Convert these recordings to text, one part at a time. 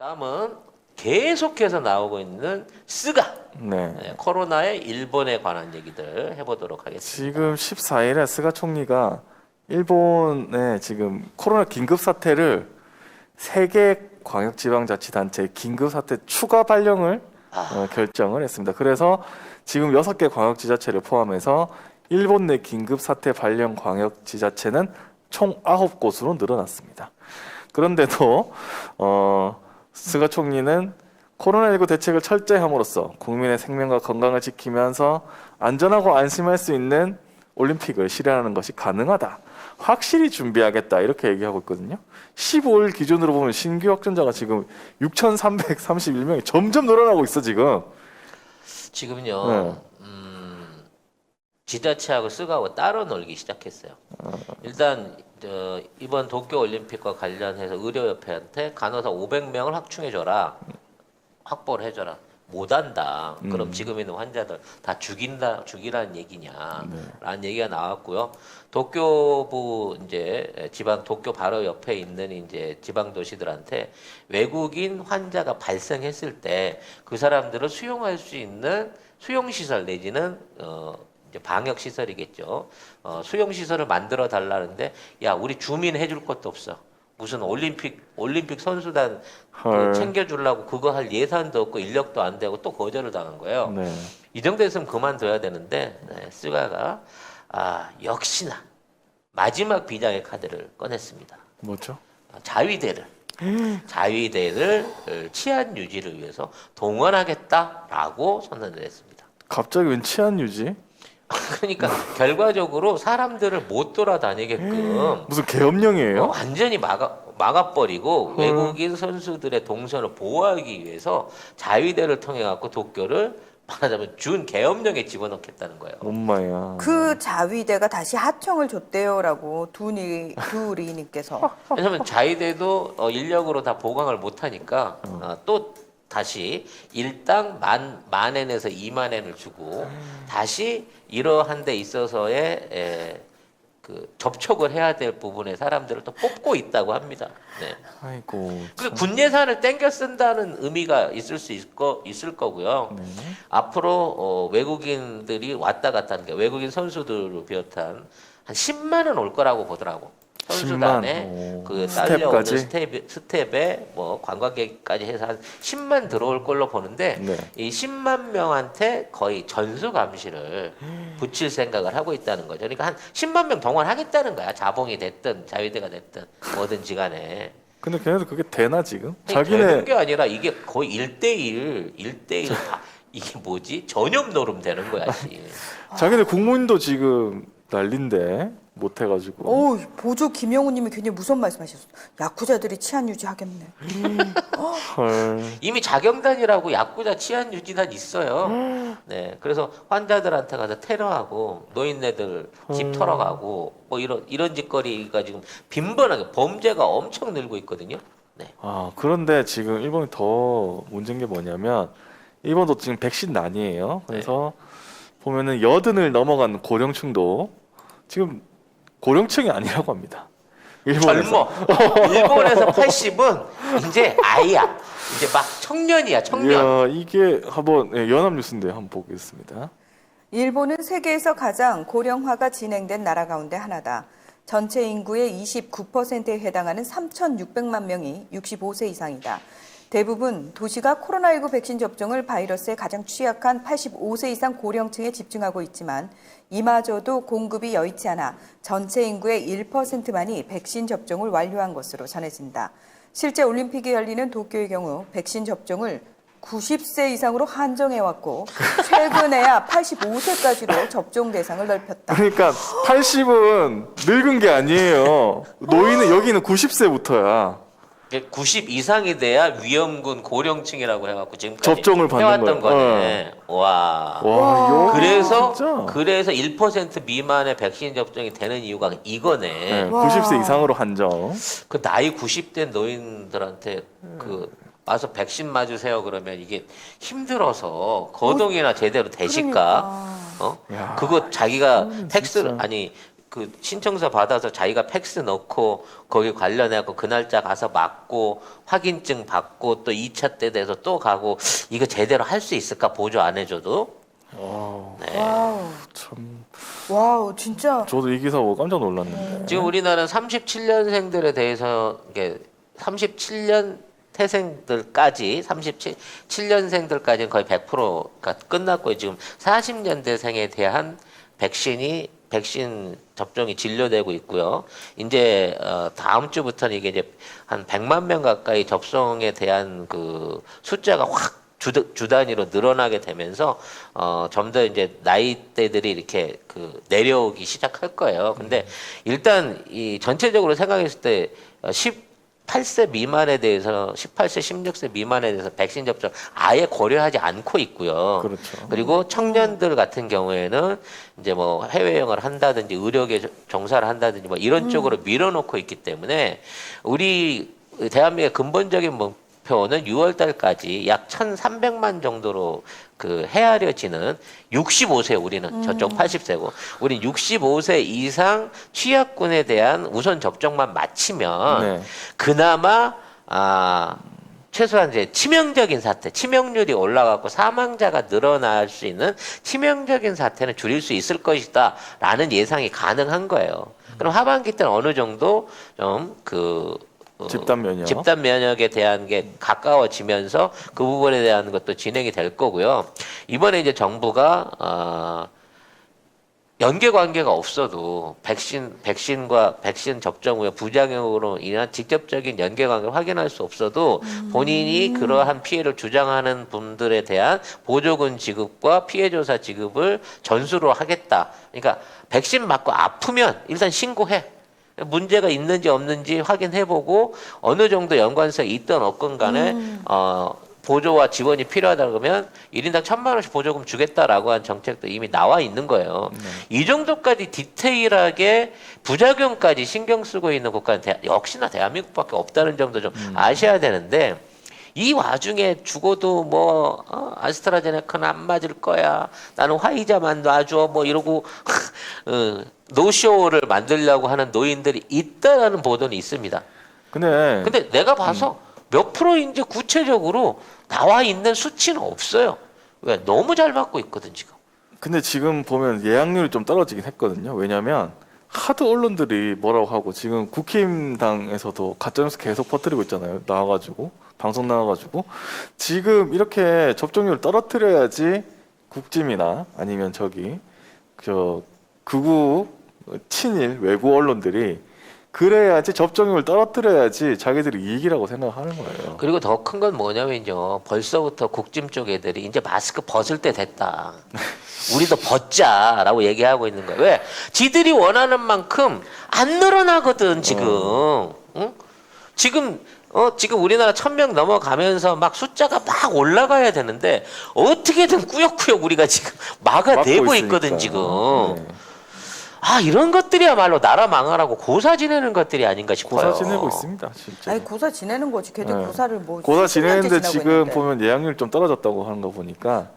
다음은 계속해서 나오고 있는 스가. 네. 코로나의 일본에 관한 얘기들 해보도록 하겠습니다. 지금 14일에 스가 총리가 일본의 지금 코로나 긴급 사태를 3개 광역지방자치단체 긴급 사태 추가 발령을 결정을 했습니다. 그래서 지금 6개 광역지자체를 포함해서 일본 내 긴급 사태 발령 광역지자체는 총 9곳으로 늘어났습니다. 그런데도 스가 총리는 코로나19 대책을 철저히 함으로써 국민의 생명과 건강을 지키면서 안전하고 안심할 수 있는 올림픽을 실현하는 것이 가능하다. 확실히 준비하겠다. 이렇게 얘기하고 있거든요. 15일 기준으로 보면 신규 확진자가 지금 6,331명이 점점 늘어나고 있어 지금. 지금요. 네. 지자체하고 스가하고 따로 놀기 시작했어요. 일단 이번 도쿄올림픽과 관련해서 의료협회한테 간호사 500명을 확충해줘라. 확보를 해줘라. 못한다. 그럼 지금 있는 환자들 다 죽이라는 얘기냐. 라는 얘기가 나왔고요. 도쿄부 이제 지방 도쿄 바로 옆에 있는 이제 지방 도시들한테 외국인 환자가 발생했을 때 그 사람들을 수용할 수 있는 수용시설 내지는 이제 방역 시설이겠죠. 수용 시설을 만들어 달라는데 야 우리 주민 해줄 것도 없어. 무슨 올림픽 선수단 챙겨주려고 그거 할 예산도 없고 인력도 안 되고 또 거절을 당한 거예요. 네. 이 정도 했으면 그만둬야 되는데 스가가 역시나 마지막 비장의 카드를 꺼냈습니다. 뭐죠? 자위대를 치안 유지를 위해서 동원하겠다라고 선언을 했습니다. 갑자기 웬 치안 유지? 그러니까 결과적으로 사람들을 못 돌아다니게끔 무슨 계엄령이에요? 완전히 막아버리고 외국인 선수들의 동선을 보호하기 위해서 자위대를 통해 갖고 도쿄를 말하자면 준 계엄령에 집어넣겠다는 거예요. 엄마야. 그 자위대가 다시 하청을 줬대요라고 두리님께서. 왜냐하면 자위대도 인력으로 다 보강을 못하니까 또 다시 일당 만 엔에서 2만 엔을 주고 다시 이러한 데 있어서의 그 접촉을 해야 될 부분에 사람들을 또 뽑고 있다고 합니다. 네. 아이고. 그 군 예산을 땡겨 쓴다는 의미가 있을 거고요. 네. 앞으로 외국인들이 왔다 갔다 하는 게 외국인 선수들을 비롯한 한 10만 원 올 거라고 보더라고. 선수단에 그 딸려오는 스텝에 뭐 관광객까지 해서 한 10만 들어올 걸로 보는데 네. 이 10만 명한테 거의 전수 감시를 붙일 생각을 하고 있다는 거죠. 그러니까 한 10만 명 동원하겠다는 거야. 자봉이 됐든 자위대가 됐든 뭐든지 간에. 근데 걔네들 그게 되나 지금? 되는 게 아니라 이게 거의 1대1 이게 뭐지? 전염 노름 되는 거야. 자기네 국무인도 지금 난린데 못 해가지고. 오, 보조 김영우님이 굉장히 무서운 말씀하셨어요. 야쿠자들이 치안 유지하겠네. 헐. 이미 자경단이라고 야쿠자 치안 유지단 있어요. 네, 그래서 환자들한테 가서 테러하고 노인네들 집 털어가고 뭐 이런 짓거리가 지금 빈번하게 범죄가 엄청 늘고 있거든요. 네. 그런데 지금 일본이 더 문제인 게 뭐냐면 일본도 지금 백신 난이에요. 그래서 보면은 80을 넘어간 고령층도 지금 고령층이 아니라고 합니다. 젊어. 일본에서 80은 이제 아이야. 이제 막 청년이야, 청년. 이야, 이게 한번 연합뉴스인데 한번 보겠습니다. 일본은 세계에서 가장 고령화가 진행된 나라 가운데 하나다. 전체 인구의 29%에 해당하는 3,600만 명이 65세 이상이다. 대부분 도시가 코로나19 백신 접종을 바이러스에 가장 취약한 85세 이상 고령층에 집중하고 있지만 이마저도 공급이 여의치 않아 전체 인구의 1%만이 백신 접종을 완료한 것으로 전해진다. 실제 올림픽이 열리는 도쿄의 경우 백신 접종을 90세 이상으로 한정해왔고 최근에야 85세까지로 접종 대상을 넓혔다. 그러니까 80은 늙은 게 아니에요. 노인은 여기는 90세부터야. 90 이상이 돼야 위험군 고령층이라고 해갖고 지금까지 접종을 받는 해왔던 거예요. 거네. 와. 그래서 1% 미만의 백신 접종이 되는 이유가 이거네. 90세 이상으로 한정. 그 나이 90대 노인들한테 그 와서 백신 맞으세요 그러면 이게 힘들어서 거동이나 제대로 되실까? 그러니까. 야, 그거 자기가 진짜. 택스 아니 그 신청서 받아서 자기가 팩스 넣고 거기 관련해갖고 그 날짜 가서 맞고 확인증 받고 또 2차 때 돼서 또 가고 이거 제대로 할 수 있을까 보조 안 해줘도. 네. 와우. 참 와우, 진짜. 저도 이 기사 보고 깜짝 놀랐는데. 지금 우리나라는 37년생들에 대해서 이게 37년 태생들까지 37년생들까지는 거의 100%가 끝났고요. 지금 40년대생에 대한 백신 접종이 진료되고 있고요. 이제 다음 주부터는 이게 이제 한 100만 명 가까이 접종에 대한 그 숫자가 확 주 단위로 늘어나게 되면서 좀 더 이제 나이대들이 이렇게 그 내려오기 시작할 거예요. 근데 일단 이 전체적으로 생각했을 때 18세 미만에 대해서 18세, 16세 미만에 대해서 백신 접종 아예 고려하지 않고 있고요. 그렇죠. 그리고 청년들 같은 경우에는 이제 뭐 해외여행을 한다든지 의료계 종사를 한다든지 뭐 이런 쪽으로 밀어놓고 있기 때문에 우리 대한민국의 근본적인 목표는 6월 달까지 약 1,300만 정도로 그 헤아려지는 65세 우리는 저쪽 80세고 우리 65세 이상 취약군에 대한 우선 접종만 마치면 네. 그나마 최소한 이제 치명적인 사태, 치명률이 올라가고 사망자가 늘어날 수 있는 치명적인 사태는 줄일 수 있을 것이다라는 예상이 가능한 거예요. 그럼 하반기 때는 어느 정도 좀그 집단 면역에 대한 게 가까워지면서 그 부분에 대한 것도 진행이 될 거고요. 이번에 이제 정부가 연계 관계가 없어도 백신과 백신 접종 후에 부작용으로 인한 직접적인 연계 관계를 확인할 수 없어도 본인이 그러한 피해를 주장하는 분들에 대한 보조금 지급과 피해 조사 지급을 전수로 하겠다. 그러니까 백신 맞고 아프면 일단 신고해. 문제가 있는지 없는지 확인해보고 어느 정도 연관성이 있든 없건 간에 보조와 지원이 필요하다 그러면 1인당 1,000만 원씩 보조금 주겠다라고 한 정책도 이미 나와 있는 거예요. 이 정도까지 디테일하게 부작용까지 신경 쓰고 있는 국가는 역시나 대한민국밖에 없다는 점도 좀 아셔야 되는데 이 와중에 죽어도 뭐 아스트라제네카는 안 맞을 거야. 나는 화이자만 놔줘. 뭐 이러고 노쇼를 만들려고 하는 노인들이 있다라는 보도는 있습니다. 근데 내가 봐서 몇 프로인지 구체적으로 나와 있는 수치는 없어요. 왜? 너무 잘 맞고 있거든 지금. 근데 지금 보면 예약률이 좀 떨어지긴 했거든요. 왜냐하면 하도 언론들이 뭐라고 하고 지금 국힘당에서도 가짜뉴스 계속 퍼뜨리고 있잖아요. 나와가지고 방송 나와가지고 지금 이렇게 접종률을 떨어뜨려야지 국짐이나 아니면 저기 저 극우 친일 외부 언론들이 그래야지 접종률을 떨어뜨려야지 자기들이 이익이라고 생각하는 거예요. 그리고 더 큰 건 뭐냐면요. 벌써부터 국짐 쪽 애들이 이제 마스크 벗을 때 됐다. 우리도 벗자라고 얘기하고 있는 거예요. 왜? 지들이 원하는 만큼 안 늘어나거든 지금. 응? 지금 우리나라 1,000명 넘어가면서 막 숫자가 막 올라가야 되는데 어떻게든 꾸역꾸역 우리가 지금 막아내고 있거든 지금. 네. 이런 것들이야말로 나라 망하라고 고사 지내는 것들이 아닌가 싶어요. 고사 지내고 있습니다, 실제. 아니, 고사 지내는 거지. 걔들 네. 고사를 뭐 고사 10년째 지내는데 지나고 지금 있는데. 보면 예약률 좀 떨어졌다고 하는 거 보니까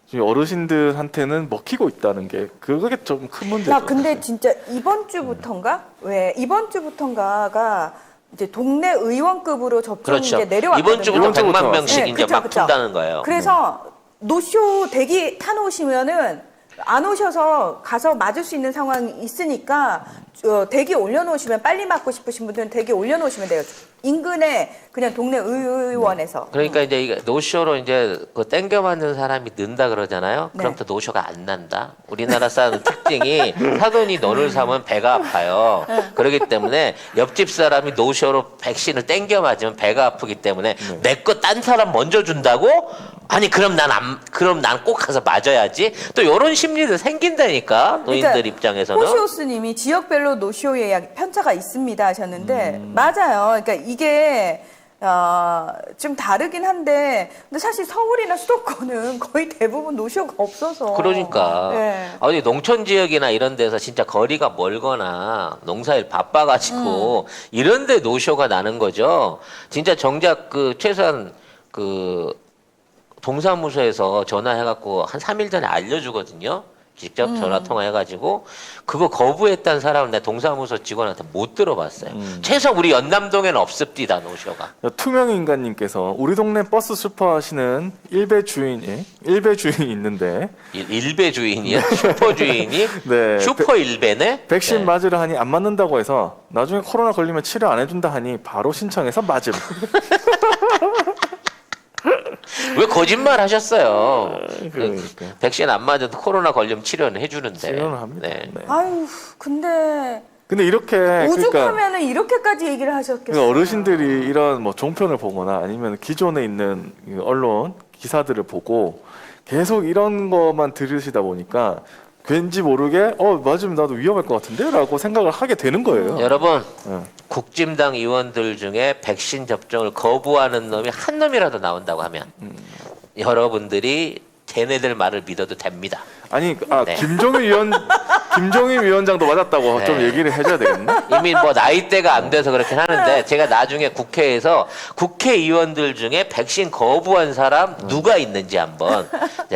지금 어르신들한테는 먹히고 있다는 게 그게 좀 큰 문제죠. 나 근데 사실. 진짜 이번 주부터인가? 왜 이번 주부터인가가 이제 동네 의원급으로 접종이 그렇죠. 이제 내려왔거든요. 이번 주부터 이번 주부터. 100만 명씩 네, 이제 그쵸, 막 그쵸. 푼다는 거예요. 그래서 노쇼 대기 타놓으시면은 안 오셔서 가서 맞을 수 있는 상황이 있으니까 대기 올려놓으시면 빨리 맞고 싶으신 분들은 대기 올려놓으시면 돼요. 인근에 그냥 동네 의원에서. 그러니까 이제 이게 노쇼로 이제 그 땡겨 맞는 사람이 는다 그러잖아요. 네. 그럼 또 노쇼가 안 난다. 우리나라 사람 특징이 사돈이 너를 사면 배가 아파요. 그렇기 때문에 옆집 사람이 노쇼로 백신을 땡겨 맞으면 배가 아프기 때문에 내 거 딴 사람 먼저 준다고? 아니 그럼 난 꼭 가서 맞아야지. 또 이런 심리도 생긴다니까 노인들 그러니까 입장에서는. 호시오스님이 지역별로 노쇼 예약 편차가 있습니다 하셨는데 맞아요. 그러니까 이게 좀 다르긴 한데 근데 사실 서울이나 수도권은 거의 대부분 노쇼가 없어서. 그러니까 네. 어디 농촌 지역이나 이런 데서 진짜 거리가 멀거나 농사일 바빠가지고 이런데 노쇼가 나는 거죠. 진짜 정작 그 최소한 그 동사무소에서 전화해갖고 한 3일 전에 알려주거든요. 직접 전화 통화해가지고 그거 거부했다는 사람은 내 동사무소 직원한테 못 들어봤어요. 최소 우리 연남동에는 없습디다 노쇼가. 투명 인간님께서 우리 동네 버스 슈퍼 하시는 일배 주인이 있는데 일배 주인이야? 슈퍼 주인이? 네, 슈퍼 일배네? 백신 네. 맞으려 하니 안 맞는다고 해서 나중에 코로나 걸리면 치료 안 해준다 하니 바로 신청해서 맞음. 왜 거짓말 하셨어요? 그러니까. 백신 안 맞아도 코로나 걸리면 치료는 해주는데. 치료는 합니다. 네. 네. 아유, 근데 이렇게 그러니까, 오죽하면은 이렇게까지 얘기를 하셨겠어요. 그러니까 어르신들이 이런 뭐 종편을 보거나 아니면 기존에 있는 이 언론 기사들을 보고 계속 이런 것만 들으시다 보니까 왠지 모르게 맞으면 나도 위험할 것 같은데라고 생각을 하게 되는 거예요. 여러분 네. 국진당 의원들 중에 백신 접종을 거부하는 놈이 한 놈이라도 나온다고 하면 여러분들이 걔네들 말을 믿어도 됩니다. 아니 네. 김종인 위원장도 맞았다고 네. 좀 얘기를 해줘야 되겠네. 이미 뭐 나이대가 안 돼서 그렇긴 하는데 제가 나중에 국회에서 국회의원들 중에 백신 거부한 사람 누가 있는지 한번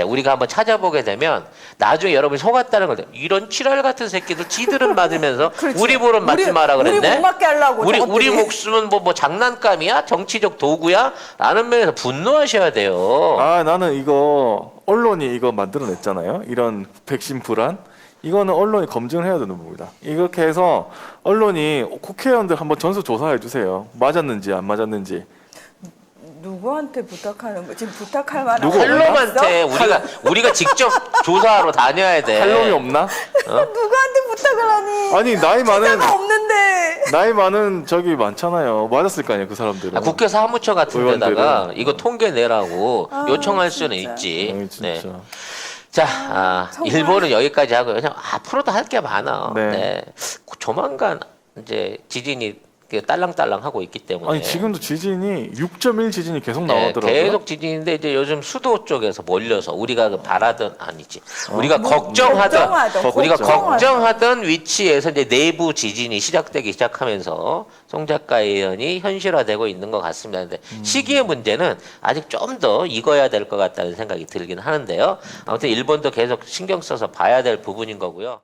우리가 한번 찾아보게 되면 나중에 여러분이 속았다는 걸 이런 지랄 같은 새끼들 지들은 맞으면서 그렇지. 우리 보러 맞지 마라 그랬네. 우리 못 맞게 하려고. 우리 저것들이. 목숨은 뭐 장난감이야? 정치적 도구야? 라는 면에서 분노하셔야 돼요. 아 나는 이거 언론이 이거 만들어냈잖아요. 이런 백신 불안. 이거는 언론이 검증을 해야 되는 부분이다. 이렇게 해서 언론이 국회의원들 한번 전수 조사해 주세요. 맞았는지 안 맞았는지. 누구한테 부탁하는 거? 지금 부탁할 만한 누구 언론이 칼럼한테 없어? 우리가 직접 조사하러 다녀야 돼. 할 놈이 없나? 누구한테 부탁을 하니? 아니 기사가 없는데. 나이 많은 저기 많잖아요. 맞았을 거 아니에요, 그 사람들은. 국회 사무처 같은 데다가 의원들은. 이거 통계 내라고 아, 요청할 수는 진짜. 있지. 아이, 진짜. 네. 자, 정말. 일본은 여기까지 하고요. 그냥 앞으로도 할 게 많아. 네. 네. 조만간 이제 지진이 딸랑딸랑 하고 있기 때문에. 아니 지금도 지진이 6.1 지진이 계속 네, 나오더라고요. 계속 지진인데 이제 요즘 수도 쪽에서 몰려서 우리가 그 바라던 아니지. 우리가 뭐, 걱정하던 우리가 걱정하던. 걱정하던 위치에서 이제 내부 지진이 시작되기 시작하면서 송 작가 의원이 현실화되고 있는 것 같습니다. 근데 시기의 문제는 아직 좀 더 익어야 될 것 같다는 생각이 들긴 하는데요. 아무튼 일본도 계속 신경 써서 봐야 될 부분인 거고요.